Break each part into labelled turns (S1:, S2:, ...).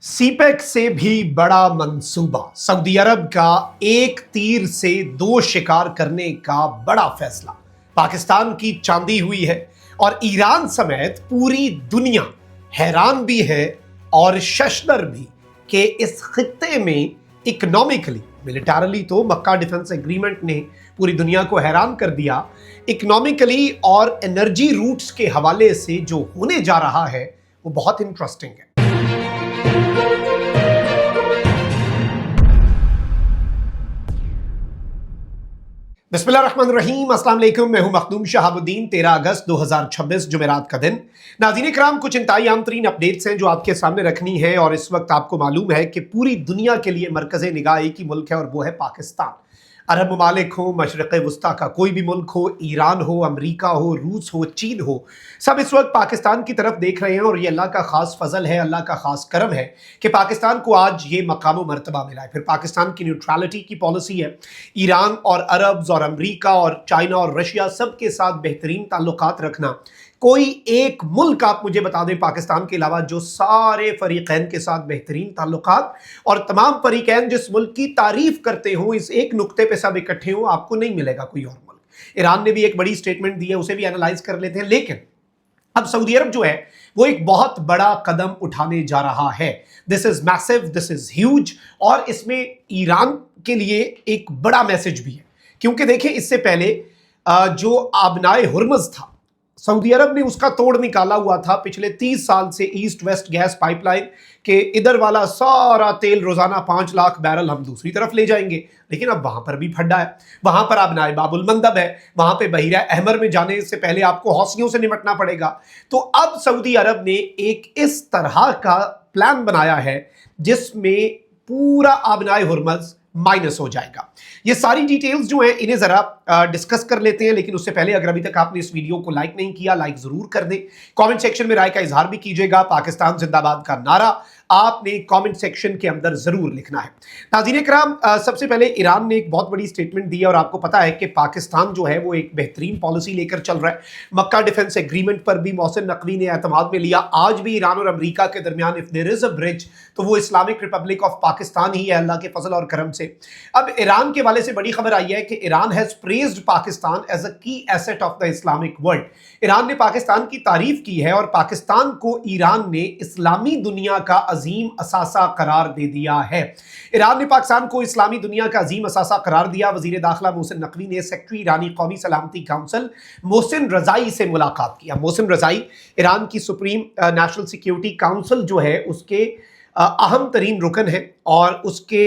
S1: CPEC से भी बड़ा मंसूबा, सऊदी अरब का एक तीर से दो शिकार करने का बड़ा फैसला। पाकिस्तान की चांदी हुई है और ईरान समेत पूरी दुनिया हैरान भी है और शशदर भी कि इस खित्ते में इकोनॉमिकली, मिलिटरली तो मक्का डिफेंस एग्रीमेंट ने पूरी दुनिया को हैरान कर दिया, इकोनॉमिकली और एनर्जी रूट्स के हवाले से जो होने जा रहा है वो बहुत इंटरेस्टिंग है। बिस्मिल्लाहिर्रहमानिर्रहीम, अस्सलाम वालेकुम। मैं हूं मखदूम शहाबुद्दीन। 13 अगस्त 2026 जुमेरात का दिन। नाज़रीन किराम, कुछ इंतहाई आम तरीन अपडेट्स हैं जो आपके सामने रखनी है। और इस वक्त आपको मालूम है कि पूरी दुनिया के लिए मरकज़ निगाह एक ही मुल्क है और वो है पाकिस्तान। अरब ममालिक हो, मशरिक़ वस्ता का कोई भी मुल्क हो, ईरान हो, अमरीका हो, रूस हो, चीन हो, सब इस वक्त पाकिस्तान की तरफ देख रहे हैं। और ये अल्लाह का ख़ास फजल है, अल्लाह का ख़ास करम है कि पाकिस्तान को आज ये मकाम मर्तबा मिला है। फिर पाकिस्तान की न्यूट्रलिटी की पॉलिसी है। ईरान और अरब्स और अमरीका और चाइना और रशिया सब के साथ बेहतरीन ताल्लुकात रखना। कोई एक मुल्क आप मुझे बता दें पाकिस्तान के अलावा जो सारे फरीकैन के साथ बेहतरीन ताल्लुकात और तमाम फरीकैन जिस मुल्क की तारीफ करते हो, इस एक नुक्ते पे सब इकट्ठे हो, आपको नहीं मिलेगा कोई और मुल्क। ईरान ने भी एक बड़ी स्टेटमेंट दी है, उसे भी एनालाइज कर लेते हैं। लेकिन अब सऊदी अरब जो है वो एक बहुत बड़ा कदम उठाने जा रहा है। This is massive, this is huge. और इसमें ईरान के लिए एक बड़ा मैसेज भी है, क्योंकि देखिए इससे पहले जो आबनाए हुर्मुज़ था, सऊदी अरब ने उसका तोड़ निकाला हुआ था। पिछले 30 साल से ईस्ट वेस्ट गैस पाइपलाइन के इधर वाला सारा तेल रोजाना 5 लाख बैरल हम दूसरी तरफ ले जाएंगे, लेकिन अब वहां पर भी फड्डा है। वहां पर आबनाए बाबुल मंदब है, वहां पे बहीरा अहमर में जाने से पहले आपको हौसियों से निपटना पड़ेगा। तो अब सऊदी अरब ने एक इस तरह का प्लान बनाया है जिसमें पूरा आबनाए हुर्मुज़ माइनस हो जाएगा। ये सारी डिटेल्स जो हैं इन्हें जरा डिस्कस कर लेते हैं। लेकिन उससे पहले अगर अभी तक आपने इस वीडियो को लाइक नहीं किया, लाइक जरूर कर दें। कमेंट सेक्शन में राय का इजहार भी कीजिएगा। पाकिस्तान जिंदाबाद का नारा आपने कमेंट सेक्शन के अंदर जरूर लिखना है। नाज़रीन किराम, सबसे पहले ईरान ने एक बहुत बड़ी स्टेटमेंट दी है और आपको पता है कि पाकिस्तान जो है वो एक बेहतरीन पॉलिसी लेकर चल रहा है। मक्का डिफेंस एग्रीमेंट पर भी मोहसिन नकवी ने एतमाद में लिया। आज भी ईरान और अमरीका के दरमियान if there is a bridge तो वो इस्लामिक रिपब्लिक ऑफ पाकिस्तान ही है, अल्लाह के फजल और करम से। अब ईरान के वाले से बड़ी खबर आई है कि Iran has praised Pakistan as a key asset of the Islamic world. Iran ने पाकिस्तान की तारीफ की है और पाकिस्तान को ईरान ने इस्लामी दुनिया का अजीम असासा करार दे दिया है। ईरान ने पाकिस्तान को इस्लामी दुनिया का अजीम असासा करार दिया। वजीर दाखिला मोहसिन नकवी ने सेक्रेटरी ईरानी कौमी सलामती काउंसिल मोहसिन रजाई से मुलाकात किया। मोहसिन रजाई ईरान की सुप्रीम नेशनल सिक्योरिटी काउंसिल जो है उसके अहम तरीन रुकन है और उसके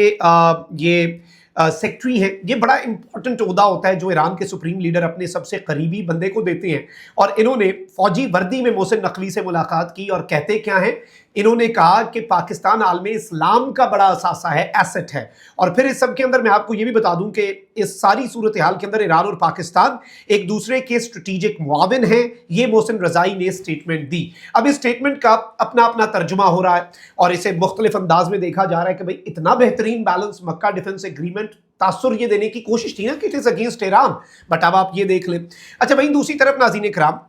S1: ये सेक्रेटरी है। ये बड़ा इंपॉर्टेंट ओहदा होता है जो ईरान के सुप्रीम लीडर अपने सबसे करीबी बंदे को देते हैं। और इन्होंने फौजी वर्दी में मोहसिन नकवी से मुलाकात की और कहते क्या हैं, इन्होंने कहा कि पाकिस्तान आलम इस्लाम का बड़ा असासा है, एसेट है। और फिर इस सब के अंदर मैं आपको ये भी बता दूं कि इस सारी सूरत हाल के अंदर ईरान और पाकिस्तान एक दूसरे के स्ट्रेटेजिक मुआविन हैं। ये मोहसिन रजाई ने स्टेटमेंट दी। अब इस स्टेटमेंट का अपना अपना तर्जुमा हो रहा है और इसे मुख्तलिफ अंदाज में देखा जा रहा है कि भाई इतना बेहतरीन बैलेंस मक्का डिफेंस एग्रीमेंट, तासुर ये देने की कोशिश थी ना कि it is against Iran, but अब आप ये देख लें। अच्छा, वहीं दूसरी तरफ नाज़रीन किराम,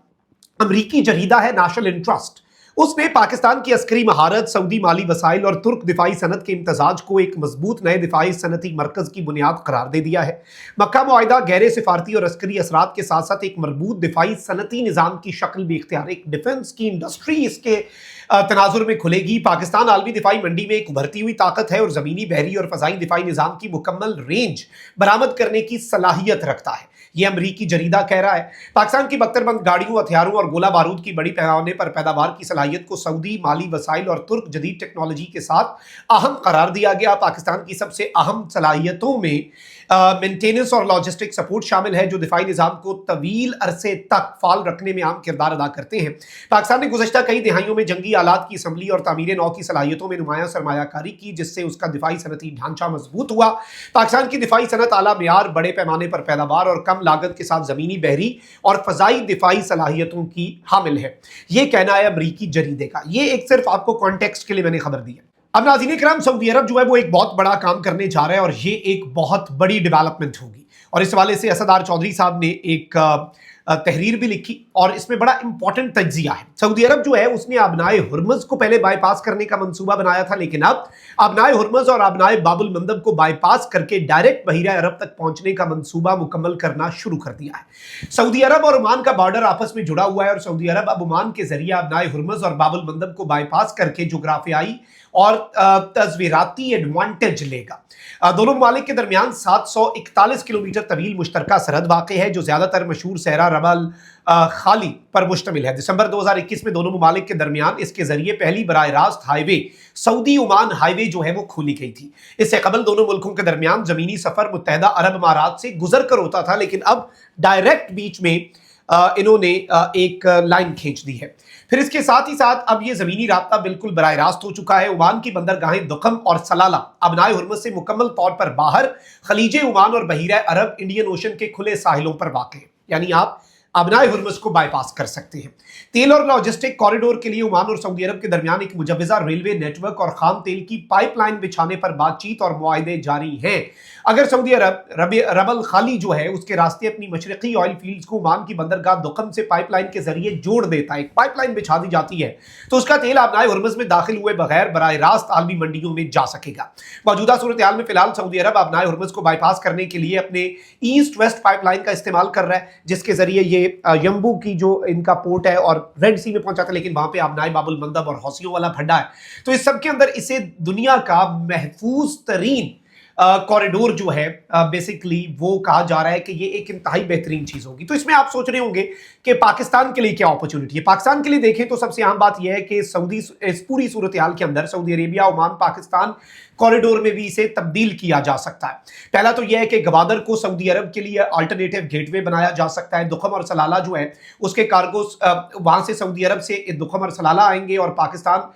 S1: अमरीकी जरीदा है नेशनल इंटरेस्ट, उसने पाकिस्तान की अस्करी महारत, सऊदी माली वसाइल और तुर्क दिफाई सनत के इम्तजाज को एक मजबूत नए दिफाई सनती मरकज की बुनियाद करार दे दिया है। मक्का मुआहिदा गैर सिफारती और अस्करी असरात के साथ साथ एक मरबूत दिफाई सनती निज़ाम की शक्ल भी इख्तियार, एक डिफेंस की इंडस्ट्री इसके तनाजुर में खुलेगी। पाकिस्तान आलमी दिफाई मंडी में एक उभरती हुई ताकत है और ज़मीनी, बहरी और फ़ज़ाई दिफाई निज़ाम की मुकम्मल रेंज बरामद करने की सलाहियत रखता है। यह अमरीकी जरीदा कह रहा है। पाकिस्तान की बख्तरबंद गाड़ियों, हथियारों और गोला बारूद की बड़ी पैमाने पर पैदावार की सलाहियत को सऊदी माली वसाइल और तुर्क जदीद टेक्नोलॉजी के साथ अहम करार दिया गया। पाकिस्तान की सबसे अहम सलाहियतों में मेंटेनेंस और लॉजिस्टिक सपोर्ट शामिल है, जो दिफाई निज़ाम को तवील अरसे तक फाल रखने में अहम किरदार अदा करते हैं। पाकिस्तान ने गुज़श्ता कई दिहाइयों में जंगी आलात की असम्बली और तामीर नौ की सलाहियतों में नुमायां सरमायाकारी की, जिससे उसका दिफाई सनती ढांचा मजबूत हुआ। पाकिस्तान की दिफाई सनत आला मेयार, बड़े पैमाने पर पैदावार और कम लागत के साथ ज़मीनी, बहरी और फ़ज़ाई दिफाई सलाहियतों की हामिल है। ये कहना है अमरीकी जरीदे का। ये एक सिर्फ आपको कॉन्टेक्स्ट के लिए मैंने खबर दी है। अब नाज़रीन किराम, सऊदी अरब जो है वो एक बहुत बड़ा काम करने जा रहा है और ये एक बहुत बड़ी डेवलपमेंट होगी। और इस हवाले से असद आर चौधरी साहब ने एक तहरीर भी लिखी और इसमें बड़ा इंपॉर्टेंट तज्जिया है। सऊदी अरब जो है उसने आबनाए हुर्मुज़ को पहले बाईपास करने का मंसूबा बनाया था, लेकिन अब आबनाए हुर्मुज़ और आबनाए बाबुल मंदब को बाईपास करके डायरेक्ट बहीरा अरब तक पहुंचने का मंसूबा मुकम्मल करना शुरू कर दिया है। सऊदी अरब और ओमान का बॉर्डर आपस में जुड़ा हुआ है और सऊदी अरब अब ओमान के जरिए आबनाए हुर्मुज़ और बाबुल मंदब को बाईपास करके जोग्राफियाई और तस्वीराती एडवांटेज लेगा। दोनों ममालिक के दरमियान 741 किलोमीटर तवील मुश्तरका सरहद वाक़ है, जो ज़्यादातर मशहूर सहरा रबल खाली पर मुश्तमिल है। दिसंबर 2021 में दोनों ममालिक के दरमियान इसके जरिए पहली बराह रास्त हाईवे सऊदी ओमान हाईवे जो है वो खोली गई थी। इससे कबल दोनों मुल्कों के दरमियान जमीनी सफर मुत्तहदा अरब अमारात से गुजर कर होता था, लेकिन अब डायरेक्ट बीच में इन्होंने एक लाइन खींच दी है। फिर इसके साथ ही साथ अब ये जमीनी रास्ता बिल्कुल बराह रास्त हो चुका है। ओमान की बंदरगाहें दुखम और सलाला आबनाए हुर्मुज़ से मुकम्मल तौर पर बाहर खलीजे ओमान और बहीरा अरब इंडियन ओशन के खुले साहिलों पर वाक़ है, यानी आप आबनाए हुर्मुज़ को बाईपास कर सकते हैं। तेल और लॉजिस्टिक कॉरिडोर के लिए ओमान और सऊदी अरब के दरमियान एक मुजव्वज़ा रेलवे नेटवर्क और खाम तेल की पाइपलाइन बिछाने पर बातचीत और मुआहदे जारी हैं। अगर सऊदी अरब रबल खाली जो है उसके रास्ते अपनी मशरकी ऑयल फील्ड्स को ओमान की बंदरगाह दुखम से पाइपलाइन के जरिए जोड़ देता है, एक पाइपलाइन बिछा दी जाती है, तो उसका तेल आबनाए हुर्मुज़ में दाखिल हुए बगैर बराह रास्त आलमी मंडियों में जा सकेगा। मौजूदा सूरत हाल में फिलहाल सऊदी अरब आबनाए हुर्मुज़ को बाईपास करने के लिए अपने ईस्ट वेस्ट पाइपलाइन का इस्तेमाल कर रहा है, जिसके जरिए ये यम्बू की जो इनका पोर्ट है और रेड सी में पहुंचा था, लेकिन वहां पे आबनाए बाबुल मंदब और हौसियों वाला खड्डा है। तो इस सब के अंदर इसे दुनिया का महफूज तरीन कॉरिडोर जो है बेसिकली वो कहा जा रहा है कि ये एक इंतहाई बेहतरीन चीज होगी। तो इसमें आप सोच रहे होंगे कि पाकिस्तान के लिए क्या अपॉर्चुनिटी है। पाकिस्तान के लिए देखें तो सबसे अहम बात यह है कि इस पूरी सूरत हाल के अंदर Saudi Arabia Oman Pakistan corridor में भी इसे तब्दील किया जा सकता है। पहला तो यह है कि गवादर को सऊदी अरब के लिए अल्टरनेटिव गेटवे बनाया जा सकता है। दुखम और सलाला जो है उसके कार्गो वहां से सऊदी अरब से दुखम और सलाला आएंगे और पाकिस्तान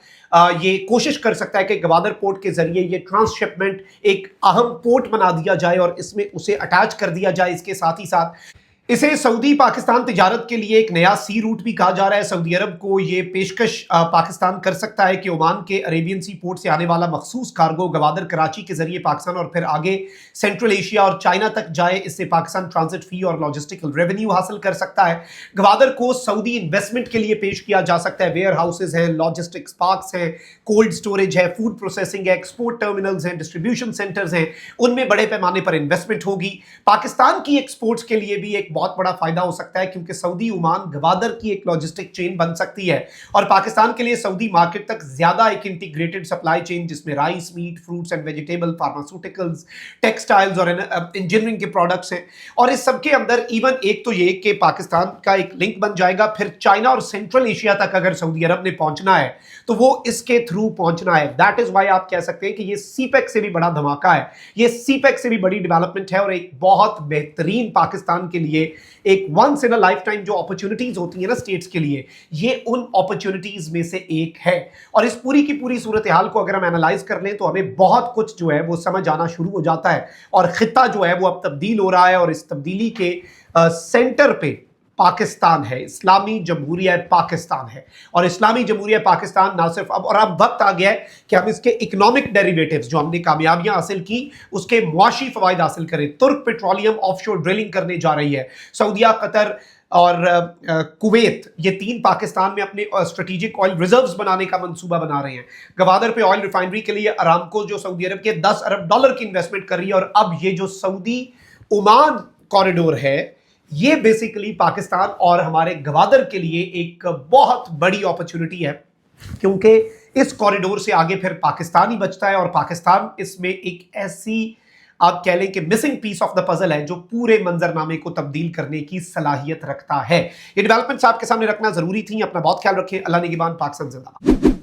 S1: ये कोशिश कर सकता है कि गवादर पोर्ट के जरिए ये ट्रांसशिपमेंट एक अहम पोर्ट बना दिया जाए और इसमें उसे अटैच कर दिया जाए। इसके साथ ही साथ इसे सऊदी पाकिस्तान तिजारत के लिए एक नया सी रूट भी कहा जा रहा है। सऊदी अरब को ये पेशकश पाकिस्तान कर सकता है कि ओमान के अरेबियन सी पोर्ट से आने वाला मखसूस कार्गो गवादर कराची के जरिए पाकिस्तान और फिर आगे सेंट्रल एशिया और चाइना तक जाए। इससे पाकिस्तान ट्रांजिट फी और लॉजिस्टिकल रेवेन्यू हासिल कर सकता है। गवादर को सऊदी इन्वेस्टमेंट के लिए पेश किया जा सकता है। वेयर हाउसेज हैं, लॉजिस्टिक्स पार्क्स हैं, कोल्ड स्टोरेज है, फूड प्रोसेसिंग है, एक्सपोर्ट टर्मिनल्स हैं, डिस्ट्रीब्यूशन सेंटर्स हैं, उनमें बड़े पैमाने पर इन्वेस्टमेंट होगी। पाकिस्तान की एक्सपोर्ट्स के लिए भी एक बहुत बड़ा फायदा हो सकता है, क्योंकि सऊदी ओमान गवादर की एक लॉजिस्टिक चेन बन सकती है और पाकिस्तान के लिए सऊदी मार्केट तक ज्यादा एक इंटीग्रेटेड सप्लाई चेन जिसमें rice, meat, fruits and vegetable, pharmaceuticals, textiles और इंजीनियरिंग के प्रोडक्ट्स हैं। और इस सब के अंदर इवन एक तो ये कि पाकिस्तान का एक लिंक बन जाएगा। फिर चाइना और सेंट्रल एशिया तक अगर सऊदी अरब ने पहुंचना है तो वो इसके थ्रू पहुंचना है। दैट इज वाई आप कह सकते हैं कि ये सीपेक से भी बड़ा धमाका है, ये सीपेक से भी बड़ी डेवलपमेंट है और एक बहुत बेहतरीन पाकिस्तान के लिए एक once in a lifetime जो अपॉर्चुनिटीज होती है ना स्टेट्स के लिए, ये उन अपॉर्चुनिटीज में से एक है। और इस पूरी की पूरी सूरत हाल को अगर हम एनालाइज कर लें तो हमें बहुत कुछ जो है वो समझ आना शुरू हो जाता है और खित्ता जो है वो अब तब्दील हो रहा है और इस तब्दीली के सेंटर पे पाकिस्तान है, इस्लामी जमहूरिया पाकिस्तान है। और इस्लामी जमहूरिया पाकिस्तान ना सिर्फ अब वक्त आ गया है कि हम इसके इकोनॉमिक डेरिवेटिव्स जो हमने कामयाबियां हासिल की उसके मुआशी फवायद हासिल करें। तुर्क पेट्रोलियम ऑफशोर ड्रिलिंग करने जा रही है। सऊदीया, कतर और कुवैत ये तीन पाकिस्तान में अपने स्ट्रेटेजिक ऑयल रिजर्व्स बनाने का मंसूबा बना रहे हैं। गवादर पे ऑयल रिफाइनरी के लिए अरामको जो सऊदी अरब के 10 अरब डॉलर की इन्वेस्टमेंट कर रही है। और अब ये जो सऊदी ओमान कॉरिडोर है ये बेसिकली पाकिस्तान और हमारे गवादर के लिए एक बहुत बड़ी अपॉर्चुनिटी है, क्योंकि इस कॉरिडोर से आगे फिर पाकिस्तान ही बचता है और पाकिस्तान इसमें एक ऐसी आप कह लें कि missing piece of the puzzle है जो पूरे मंजरनामे को तब्दील करने की सलाहियत रखता है। ये डेवलपमेंट्स आपके सामने रखना जरूरी थी। अपना बहुत ख्याल रखें। अल्लाह निगहबान। पाकिस्तान जिंदाबाद।